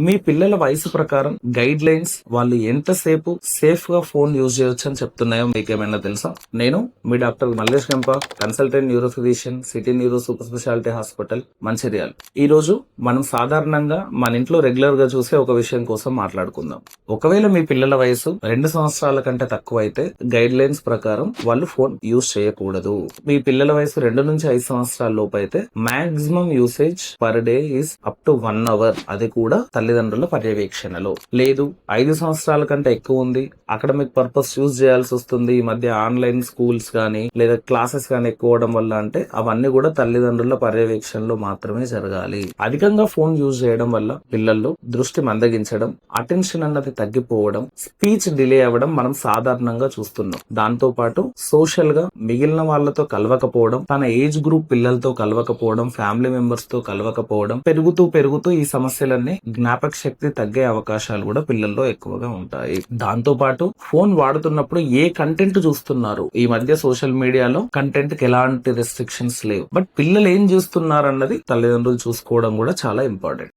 మీ పిల్లల వయసు ప్రకారం గైడ్ లైన్స్ వాళ్ళు ఎంతసేపు సేఫ్ గా ఫోన్ యూజ్ చేయొచ్చు అని చెప్తున్నాయో మీకేమైనా తెలుసా? నేను మీ డాక్టర్ మల్లేష్ గంప, consultant neuro physician, city neuro super speciality hospital, Mancherial. ఈ రోజు మనం సాధారణంగా మన ఇంట్లో రెగ్యులర్ గా చూసే ఒక విషయం కోసం మాట్లాడుకుందాం. ఒకవేళ మీ పిల్లల వయసు 2 సంవత్సరాల కంటే తక్కువ అయితే గైడ్ లైన్స్ ప్రకారం వాళ్ళు ఫోన్ యూజ్ చేయకూడదు. మీ పిల్లల వయసు 2 నుంచి 5 సంవత్సరాల లోపు అయితే maximum usage per day is up to 1 hour. అది కూడా తల్లిదండ్రుల పర్యవేక్షణలో. లేదు 5 సంవత్సరాల కంటే ఎక్కువ ఉంది, అకాడమిక్ పర్పస్ యూజ్ చేయాల్సి వస్తుంది, ఈ మధ్య ఆన్లైన్ స్కూల్స్ కానీ లేదా క్లాసెస్ కానీ ఎక్కువ అవడం వల్ల అంటే అవన్నీ కూడా తల్లిదండ్రుల పర్యవేక్షణలో మాత్రమే జరగాలి. అధికంగా ఫోన్ యూజ్ చేయడం వల్ల పిల్లల్లో దృష్టి మందగించడం, అటెన్షన్ అన్నది తగ్గిపోవడం, స్పీచ్ డిలే అవ్వడం మనం సాధారణంగా చూస్తున్నాం. దాంతో పాటు సోషల్ గా మిగిలిన వాళ్ళతో కలవకపోవడం, తన ఏజ్ గ్రూప్ పిల్లలతో కలవకపోవడం, ఫ్యామిలీ మెంబర్స్ తో కలవకపోవడం పెరుగుతూ ఈ సమస్యలన్నీ జ్ఞాపక శక్తి తగ్గే అవకాశాలు కూడా పిల్లల్లో ఎక్కువగా ఉంటాయి. దాంతో పాటు ఫోన్ వాడుతున్నప్పుడు ఏ కంటెంట్ చూస్తున్నారు, ఈ మధ్య సోషల్ మీడియాలో కంటెంట్ కి ఎలాంటి రెస్ట్రిక్షన్స్ లేవు, బట్ పిల్లలు ఏం చూస్తున్నారు అన్నది తల్లిదండ్రులు చూసుకోవడం కూడా చాలా ఇంపార్టెంట్.